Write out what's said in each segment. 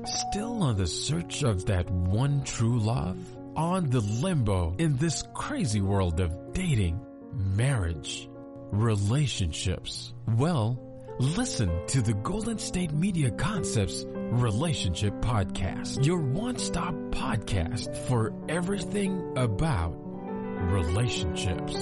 Still on the search of that one true love? On the limbo in this crazy world of dating, marriage, relationships? Well, listen to the Golden State Media Concepts Relationship Podcast, your one-stop podcast for everything about relationships.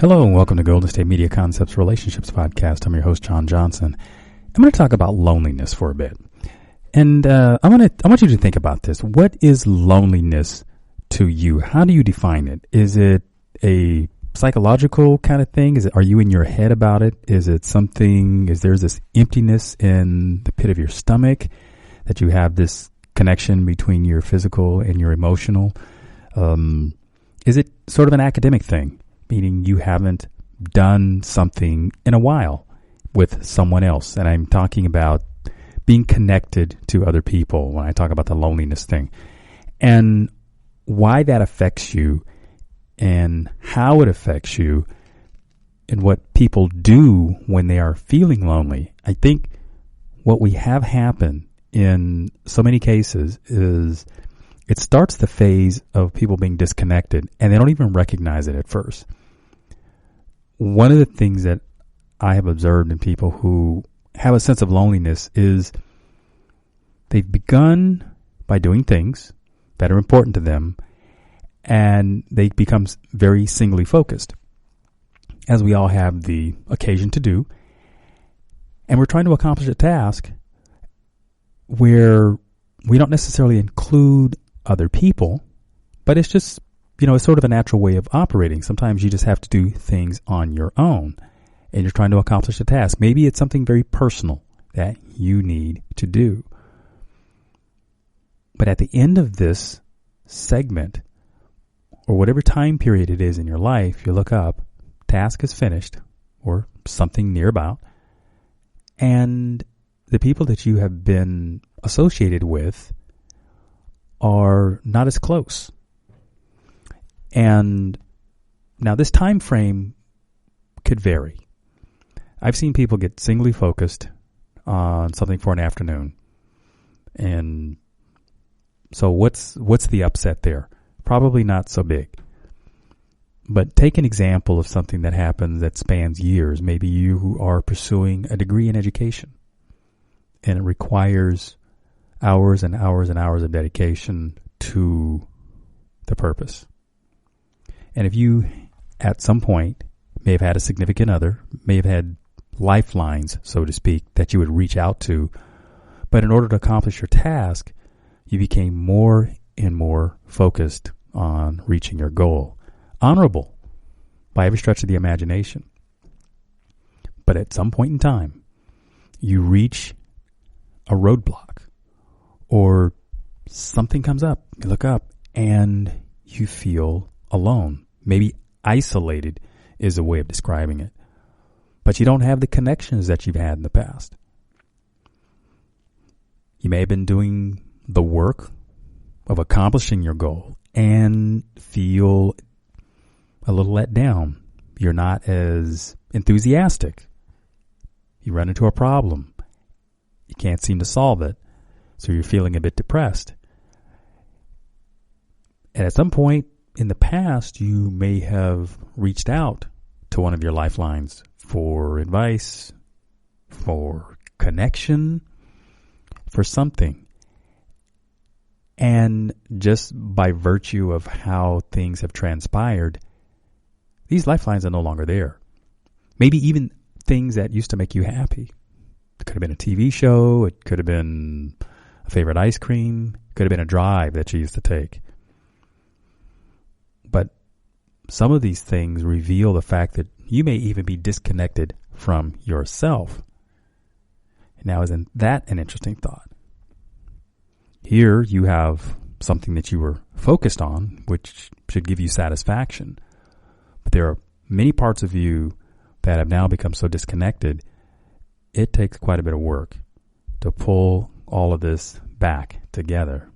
Hello and welcome to Golden State Media Concepts Relationships Podcast. I'm your host, John Johnson. I'm going to talk about loneliness for a bit. And I want you to think about this. What is loneliness to you? How do you define it? Is it a psychological kind of thing? Are you in your head about it? Is there this emptiness in the pit of your stomach that you have this connection between your physical and your emotional? Is it sort of an academic thing? Meaning you haven't done something in a while with someone else. And I'm talking about being connected to other people when I talk about the loneliness thing. And why that affects you and how it affects you and what people do when they are feeling lonely. I think what we have happen in so many cases is it starts the phase of people being disconnected and they don't even recognize it at first. One of the things that I have observed in people who have a sense of loneliness is they've begun by doing things that are important to them and they become very singly focused, as we all have the occasion to do. And we're trying to accomplish a task where we don't necessarily include other people, but it's just, it's sort of a natural way of operating. Sometimes you just have to do things on your own and you're trying to accomplish a task. Maybe it's something very personal that you need to do. But at the end of this segment, or whatever time period it is in your life, you look up, task is finished, or something near about, and the people that you have been associated with are not as close. And now this time frame could vary. I've seen people get singly focused on something for an afternoon. And so what's the upset there? Probably not so big. But take an example of something that happens that spans years. Maybe you are pursuing a degree in education and it requires hours and hours and hours of dedication to the purpose. And if you, at some point, may have had a significant other, may have had lifelines, so to speak, that you would reach out to, but in order to accomplish your task, you became more and more focused on reaching your goal. Honorable by every stretch of the imagination. But at some point in time, you reach a roadblock or something comes up, you look up, and you feel alone. Maybe isolated is a way of describing it. But you don't have the connections that you've had in the past. You may have been doing the work of accomplishing your goal and feel a little let down. You're not as enthusiastic. You run into a problem. You can't seem to solve it. So you're feeling a bit depressed. And at some point in the past, you may have reached out to one of your lifelines for advice, for connection, for something. And just by virtue of how things have transpired, these lifelines are no longer there. Maybe even things that used to make you happy. It could have been a TV show. It could have been a favorite ice cream. It could have been a drive that you used to take. But some of these things reveal the fact that you may even be disconnected from yourself. Now, isn't that an interesting thought? Here you have something that you were focused on, which should give you satisfaction. But there are many parts of you that have now become so disconnected, it takes quite a bit of work to pull all of this back together.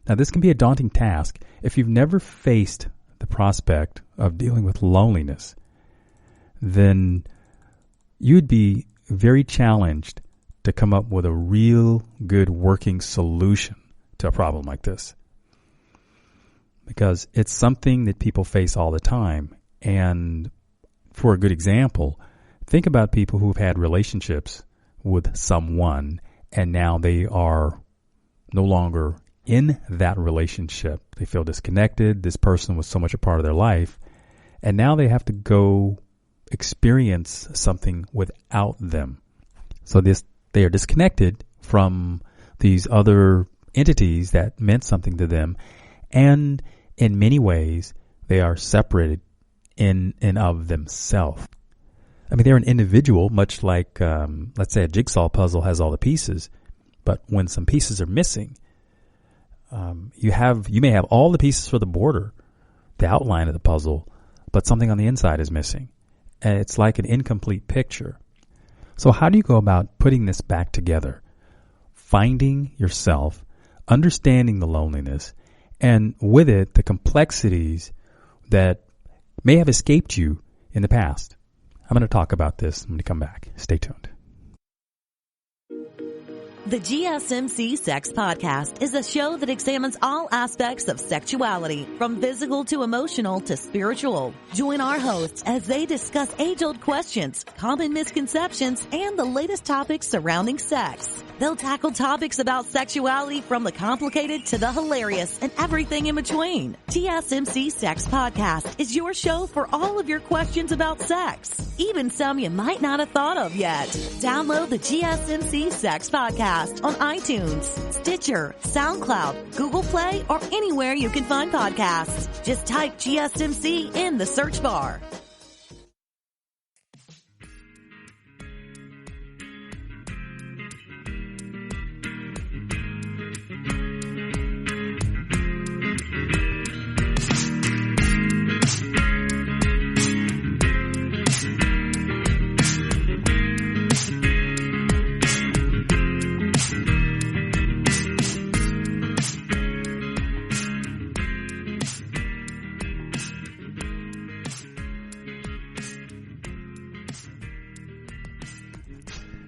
Now, this can be a daunting task if you've never faced the prospect of dealing with loneliness. Then you'd be very challenged to come up with a real good working solution to a problem like this, because it's something that people face all the time. And for a good example, think about people who've had relationships with someone and now they are no longer in that relationship. They feel disconnected. This person was so much a part of their life, and now they have to go experience something without them. So they are disconnected from these other entities that meant something to them, and in many ways they are separated in and of themselves. I mean, they're an individual, much like, let's say, a jigsaw puzzle has all the pieces, but when some pieces are missing, you may have all the pieces for the border, the outline of the puzzle, but something on the inside is missing, and it's like an incomplete picture. So how do you go about putting this back together? Finding yourself, understanding the loneliness, and with it, the complexities that may have escaped you in the past. I'm going to talk about this when we come back. Stay tuned. The GSMC Sex Podcast is a show that examines all aspects of sexuality, from physical to emotional to spiritual. Join our hosts as they discuss age-old questions, common misconceptions, and the latest topics surrounding sex. They'll tackle topics about sexuality from the complicated to the hilarious and everything in between. GSMC Sex Podcast is your show for all of your questions about sex, even some you might not have thought of yet. Download the GSMC Sex Podcast on iTunes, Stitcher, SoundCloud, Google Play, or anywhere you can find podcasts. Just type GSMC in the search bar.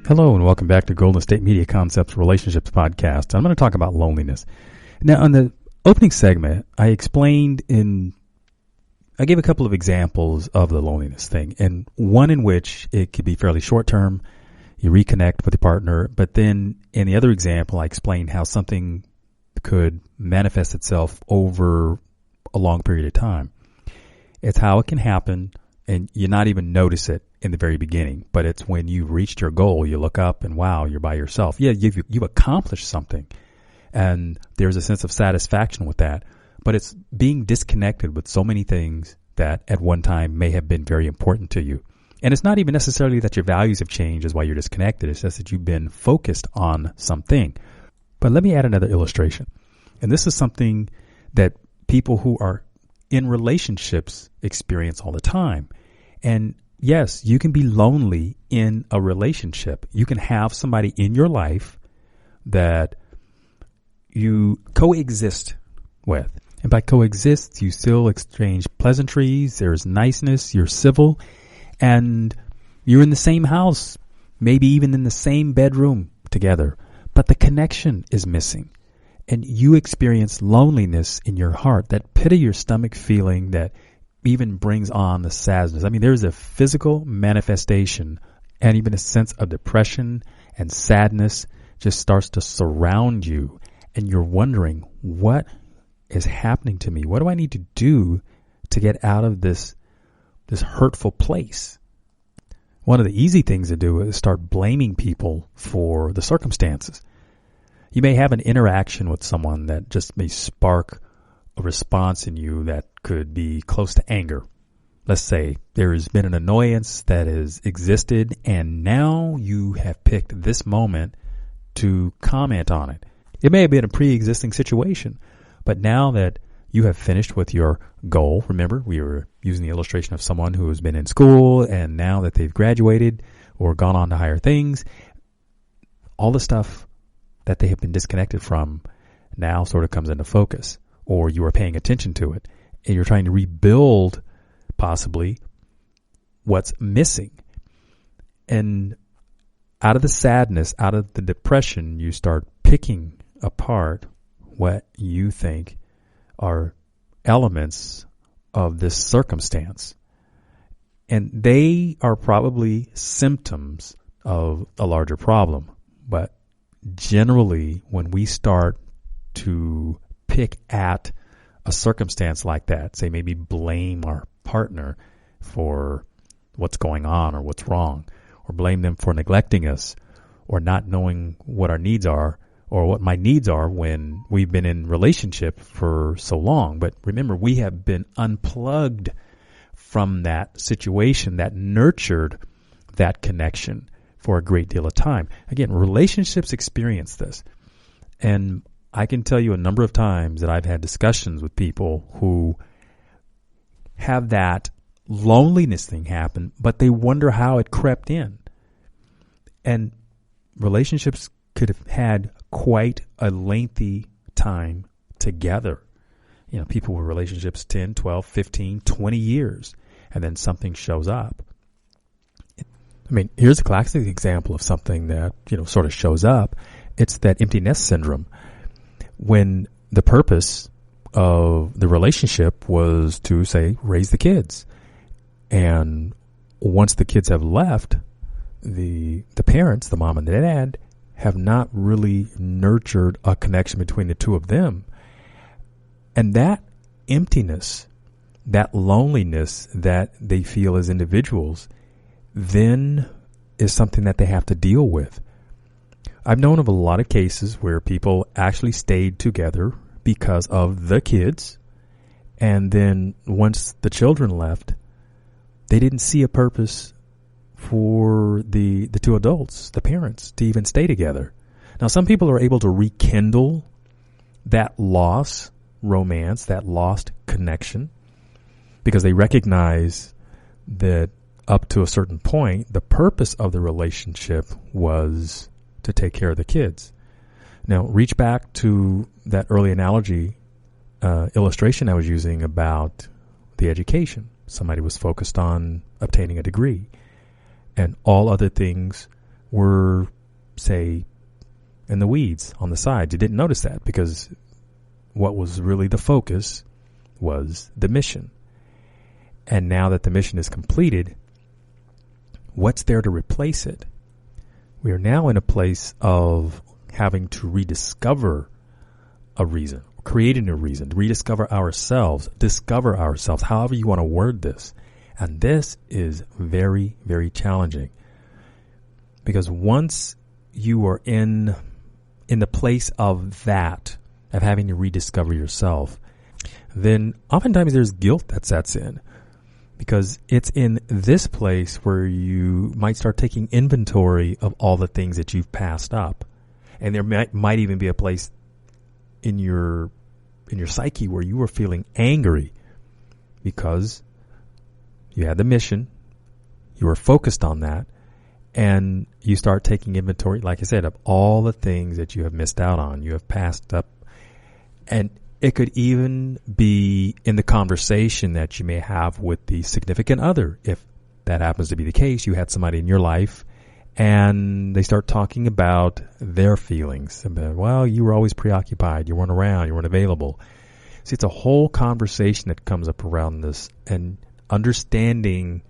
Hello and welcome back to Golden State Media Concepts Relationships Podcast. I'm going to talk about loneliness. Now, on the opening segment, I gave a couple of examples of the loneliness thing, and one in which it could be fairly short term. You reconnect with your partner, but then in the other example, I explained how something could manifest itself over a long period of time. It's how it can happen, and you not even notice it in the very beginning, but it's when you've reached your goal, you look up and wow, you're by yourself. Yeah, you've accomplished something, and there's a sense of satisfaction with that, but it's being disconnected with so many things that at one time may have been very important to you. And it's not even necessarily that your values have changed is why you're disconnected. It's just that you've been focused on something. But let me add another illustration. And this is something that people who are in relationships experience all the time. And yes, you can be lonely in a relationship. You can have somebody in your life that you coexist with. And by coexist, you still exchange pleasantries, there's niceness, you're civil, and you're in the same house, maybe even in the same bedroom together. But the connection is missing. And you experience loneliness in your heart, that pit of your stomach feeling that even brings on the sadness. I mean, there's a physical manifestation and even a sense of depression and sadness just starts to surround you. And you're wondering, what is happening to me? What do I need to do to get out of this hurtful place? One of the easy things to do is start blaming people for the circumstances. You may have an interaction with someone that just may spark a response in you that could be close to anger. Let's say there has been an annoyance that has existed, and now you have picked this moment to comment on it. It may have been a pre-existing situation, but now that you have finished with your goal, remember, we were using the illustration of someone who has been in school, and now that they've graduated or gone on to higher things, all the stuff that they have been disconnected from now sort of comes into focus, or you are paying attention to it, and you're trying to rebuild possibly what's missing. And out of the sadness, out of the depression, you start picking apart what you think are elements of this circumstance. And they are probably symptoms of a larger problem. But generally, when we start to pick at a circumstance like that, say maybe blame our partner for what's going on or what's wrong, or blame them for neglecting us or not knowing what our needs are or what my needs are when we've been in relationship for so long. But remember, we have been unplugged from that situation that nurtured that connection for a great deal of time. Again, relationships experience this. And I can tell you a number of times that I've had discussions with people who have that loneliness thing happen, but they wonder how it crept in. And relationships could have had quite a lengthy time together. You know, people with relationships 10, 12, 15, 20 years, and then something shows up. I mean, here's a classic example of something that, sort of shows up. It's that empty nest syndrome. When the purpose of the relationship was to, say, raise the kids. And once the kids have left, the parents, the mom and the dad, have not really nurtured a connection between the two of them. And that emptiness, that loneliness that they feel as individuals, then is something that they have to deal with. I've known of a lot of cases where people actually stayed together because of the kids, and then once the children left, they didn't see a purpose for the two adults, the parents, to even stay together. Now, some people are able to rekindle that lost romance, that lost connection, because they recognize that up to a certain point, the purpose of the relationship was to take care of the kids. Now, reach back to that early analogy illustration I was using about the education. Somebody was focused on obtaining a degree, and all other things were, say, in the weeds on the side. You didn't notice that because what was really the focus was the mission. And now that the mission is completed, what's there to replace it? We are now in a place of having to rediscover a reason, create a new reason, rediscover ourselves, discover ourselves, however you want to word this. And this is very, very challenging, because once you are in the place of that, of having to rediscover yourself, then oftentimes there's guilt that sets in, because it's in this place where you might start taking inventory of all the things that you've passed up. And there might even be a place in your psyche where you were feeling angry because you had the mission, you were focused on that, and you start taking inventory, like I said, of all the things that you have missed out on, you have passed up. And it could even be in the conversation that you may have with the significant other. If that happens to be the case, you had somebody in your life and they start talking about their feelings. About, well, you were always preoccupied. You weren't around. You weren't available. See, it's a whole conversation that comes up around this, and understanding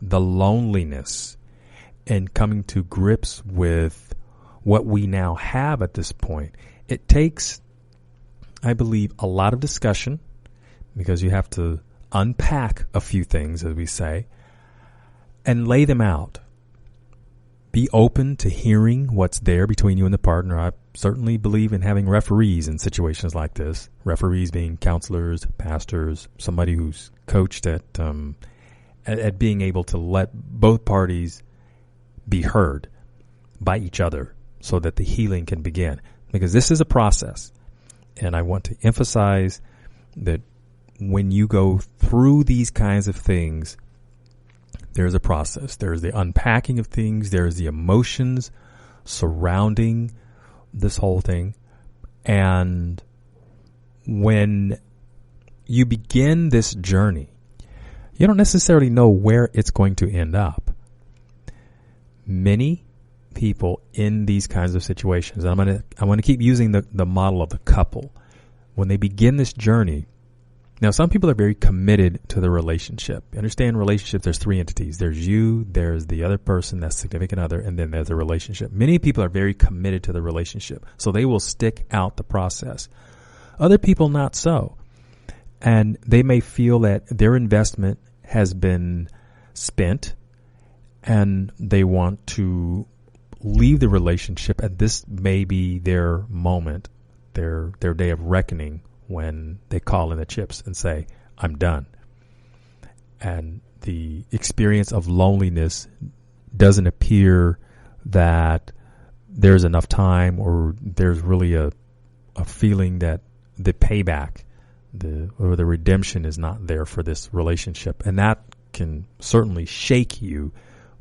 the loneliness and coming to grips with what we now have at this point. It takes, I believe, a lot of discussion, because you have to unpack a few things, as we say, and lay them out. Be open to hearing what's there between you and the partner. I certainly believe in having referees in situations like this. Referees being counselors, pastors, somebody who's coached at being able to let both parties be heard by each other so that the healing can begin. Because this is a process. And I want to emphasize that when you go through these kinds of things, there's a process. There's the unpacking of things. There's the emotions surrounding this whole thing. And when you begin this journey, you don't necessarily know where it's going to end up. Many people in these kinds of situations, and I'm going to keep using the model of the couple. When they begin this journey, now some people are very committed to the relationship. You understand relationships, there's three entities. There's you, there's the other person, that's significant other, and then there's the relationship. Many people are very committed to the relationship, so they will stick out the process. Other people not so. And they may feel that their investment has been spent and they want to leave the relationship, and this may be their moment, their day of reckoning, when they call in the chips and say, I'm done. And the experience of loneliness doesn't appear that there's enough time, or there's really a feeling that the payback or the redemption is not there for this relationship. And that can certainly shake you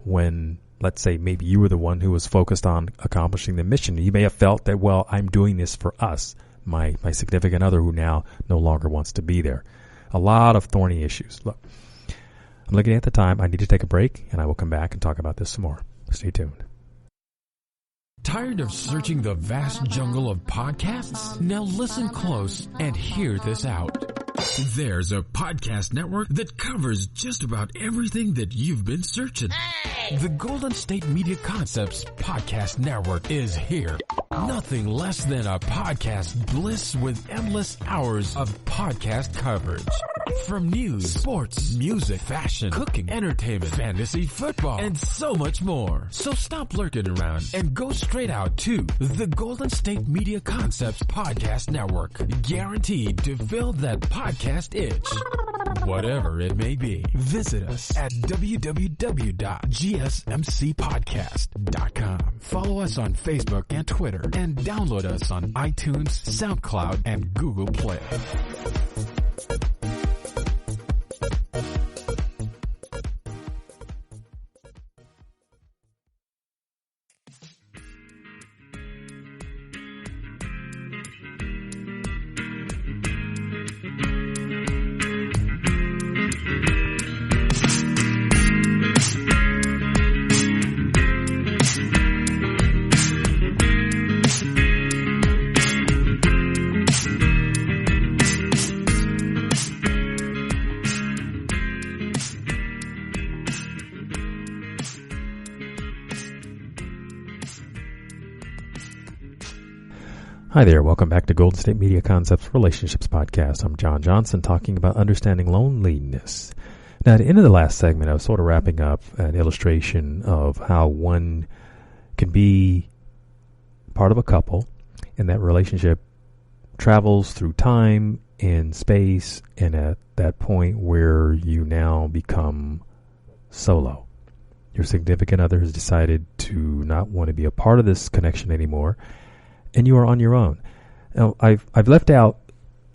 when, let's say, maybe you were the one who was focused on accomplishing the mission. You may have felt that, well, I'm doing this for us, my significant other who now no longer wants to be there. A lot of thorny issues. Look, I'm looking at the time. I need to take a break, and I will come back and talk about this some more. Stay tuned. Tired of searching the vast jungle of podcasts? Now listen close and hear this out. There's a podcast network that covers just about everything that you've been searching. Hey! The Golden State Media Concepts Podcast Network is here. Nothing less than a podcast bliss with endless hours of podcast coverage. From news, sports, music, fashion, cooking, entertainment, fantasy, football, and so much more. So stop lurking around and go straight out to the Golden State Media Concepts Podcast Network. Guaranteed to fill that podcast itch. Whatever it may be. Visit us at www.gsmcpodcast.com. Follow us on Facebook and Twitter, and download us on iTunes, SoundCloud, and Google Play. Hi there, welcome back to Golden State Media Concepts Relationships Podcast. I'm John Johnson, talking about understanding loneliness. Now, at the end of the last segment, I was sort of wrapping up an illustration of how one can be part of a couple, and that relationship travels through time and space, and at that point where you now become solo. Your significant other has decided to not want to be a part of this connection anymore, and you are on your own. Now, I've left out,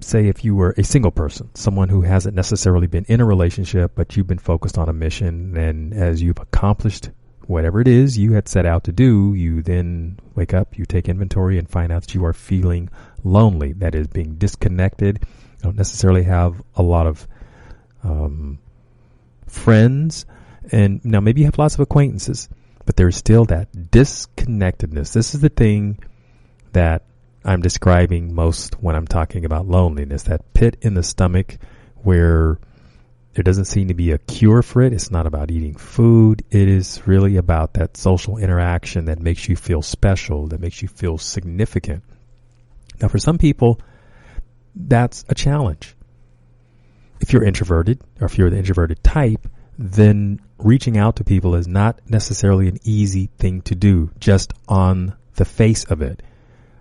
say, if you were a single person, someone who hasn't necessarily been in a relationship, but you've been focused on a mission, and as you've accomplished whatever it is you had set out to do, you then wake up, you take inventory, and find out that you are feeling lonely. That is, being disconnected. You don't necessarily have a lot of friends, and now maybe you have lots of acquaintances, but there's still that disconnectedness. This is the thing that I'm describing most when I'm talking about loneliness, that pit in the stomach where there doesn't seem to be a cure for it. It's not about eating food. It is really about that social interaction that makes you feel special, that makes you feel significant. Now, for some people, that's a challenge. If you're introverted, or if you're the introverted type, then reaching out to people is not necessarily an easy thing to do just on the face of it.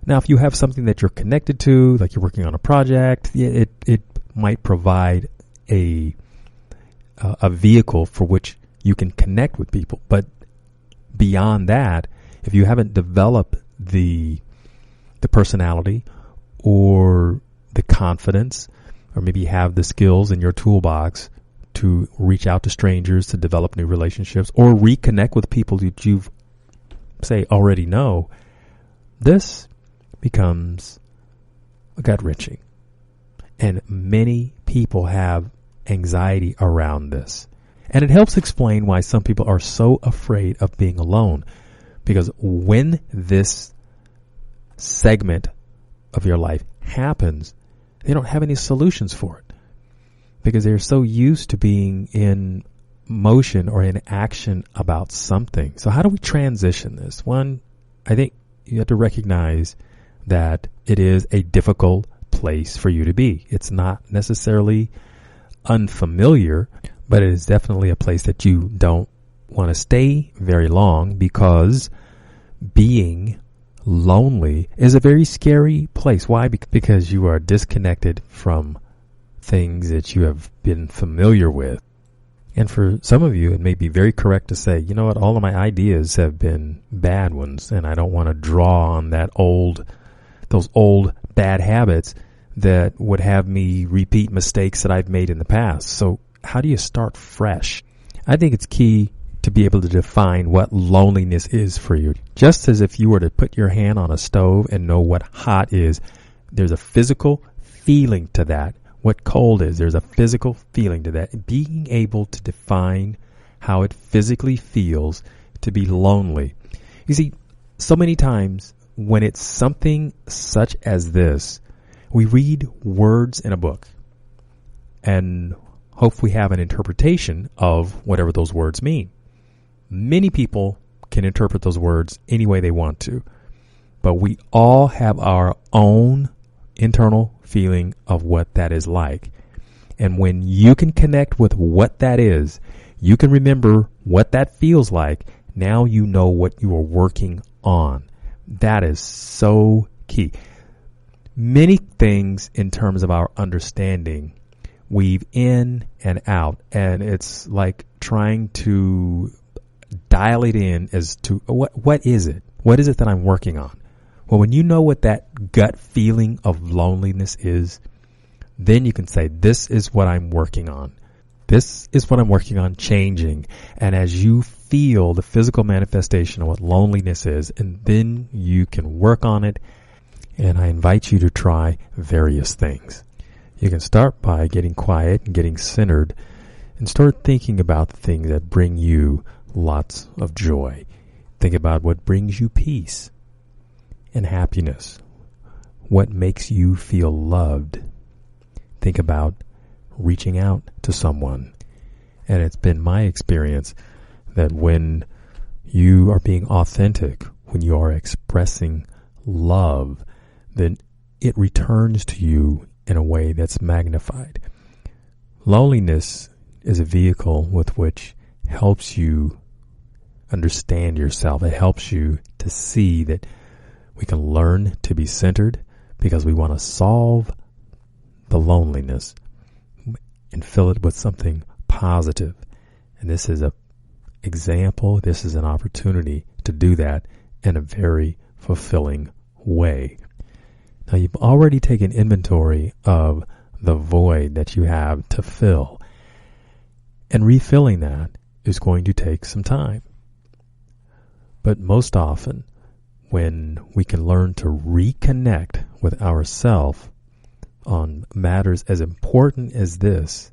Now, if you have something that you're connected to, like you're working on a project, it might provide a vehicle for which you can connect with people. But beyond that, if you haven't developed the personality or the confidence, or maybe have the skills in your toolbox to reach out to strangers, to develop new relationships, or reconnect with people that you've, say, already know, this becomes gut-wrenching. And many people have anxiety around this. And it helps explain why some people are so afraid of being alone. Because when this segment of your life happens, they don't have any solutions for it. Because they're so used to being in motion or in action about something. So how do we transition this? One, I think you have to recognize that it is a difficult place for you to be. It's not necessarily unfamiliar, but it is definitely a place that you don't want to stay very long, because being lonely is a very scary place. Why? Because you are disconnected from things that you have been familiar with. And for some of you, it may be very correct to say, you know what, all of my ideas have been bad ones, and I don't want to draw on those old bad habits that would have me repeat mistakes that I've made in the past. So how do you start fresh? I think it's key to be able to define what loneliness is for you. Just as if you were to put your hand on a stove and know what hot is, there's a physical feeling to that. What cold is, there's a physical feeling to that. Being able to define how it physically feels to be lonely. You see, so many times when it's something such as this, we read words in a book and hope we have an interpretation of whatever those words mean. Many people can interpret those words any way they want to, but we all have our own internal feeling of what that is like. And when you can connect with what that is, you can remember what that feels like. Now you know what you are working on. That is so key. Many things in terms of our understanding weave in and out, and it's like trying to dial it in as to what is it? What is it that I'm working on? Well, when you know what that gut feeling of loneliness is, then you can say, this is what I'm working on. This is what I'm working on changing. And as you feel the physical manifestation of what loneliness is, and then you can work on it. And I invite you to try various things. You can start by getting quiet and getting centered and start thinking about the things that bring you lots of joy. Think about what brings you peace and happiness. What makes you feel loved. Think about reaching out to someone. And it's been my experience that when you are being authentic, when you are expressing love, then it returns to you in a way that's magnified. Loneliness is a vehicle with which helps you understand yourself. It helps you to see that we can learn to be centered because we want to solve the loneliness and fill it with something positive. And this is an example, this is an opportunity to do that in a very fulfilling way. Now, you've already taken inventory of the void that you have to fill. And refilling that is going to take some time. But most often, when we can learn to reconnect with ourselves on matters as important as this,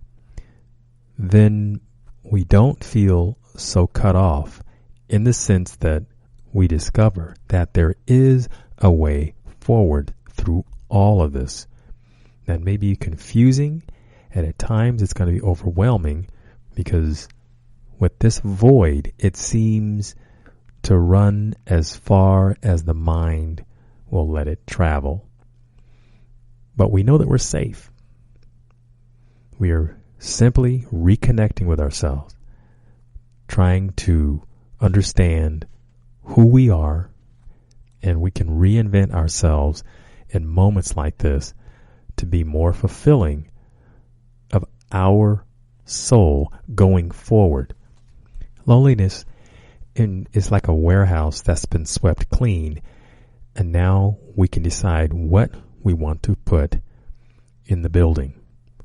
then we don't feel so cut off, in the sense that we discover that there is a way forward through all of this. That may be confusing, and at times it's going to be overwhelming, because with this void, it seems to run as far as the mind will let it travel. But we know that we're safe. We are simply reconnecting with ourselves. trying to understand who we are, and we can reinvent ourselves in moments like this to be more fulfilling of our soul going forward. Loneliness is like a warehouse that's been swept clean, and now we can decide what we want to put in the building,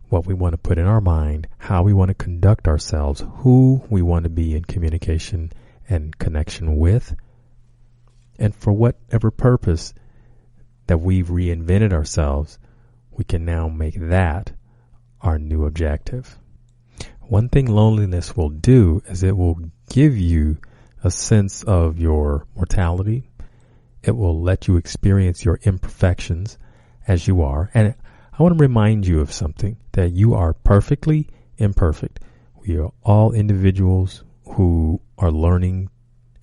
what we want to put in our mind, how we want to conduct ourselves, who we want to be in communication and connection with, and for whatever purpose that we've reinvented ourselves, we can now make that our new objective. One thing loneliness will do is it will give you a sense of your mortality. It will let you experience your imperfections as you are. And I want to remind you of something, that you are perfectly imperfect. We are all individuals who are learning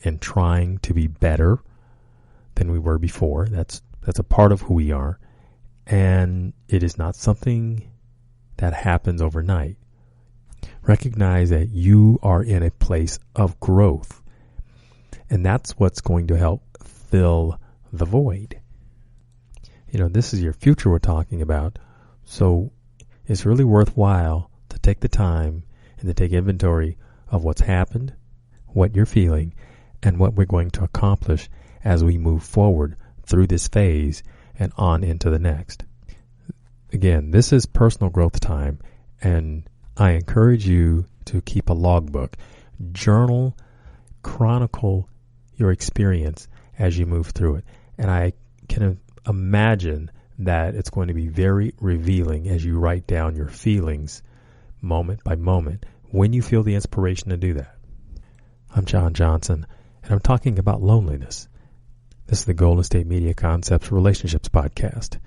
and trying to be better than we were before. That's a part of who we are. And it is not something that happens overnight. Recognize that you are in a place of growth. And that's what's going to help fill the void. This is your future we're talking about. So it's really worthwhile to take the time and to take inventory of what's happened, what you're feeling, and what we're going to accomplish as we move forward through this phase and on into the next. Again, this is personal growth time, and I encourage you to keep a logbook, journal, chronicle your experience as you move through it. And I can imagine that it's going to be very revealing as you write down your feelings moment by moment when you feel the inspiration to do that. I'm John Johnson, and I'm talking about loneliness. This is the Golden State Media Concepts Relationships Podcast.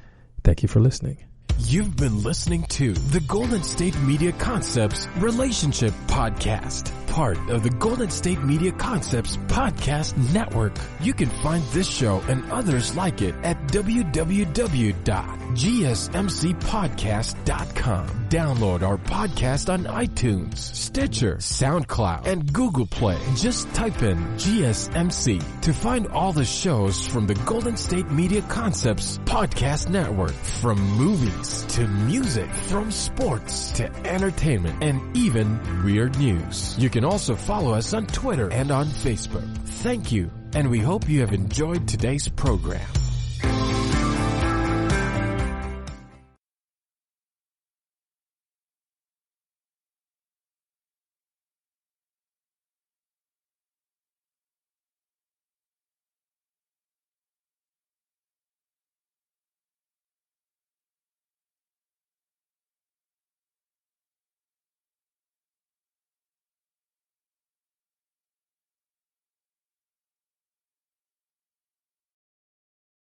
Thank you for listening. You've been listening to the Golden State Media Concepts Relationship Podcast, part of the Golden State Media Concepts Podcast Network. You can find this show and others like it at www.gsmcpodcast.com. Download our podcast on iTunes, Stitcher, SoundCloud, and Google Play. Just type in GSMC to find all the shows from the Golden State Media Concepts Podcast Network, from movies to music, from sports to entertainment, and even weird news. You can also follow us on Twitter and on Facebook. Thank you, and we hope you have enjoyed today's program.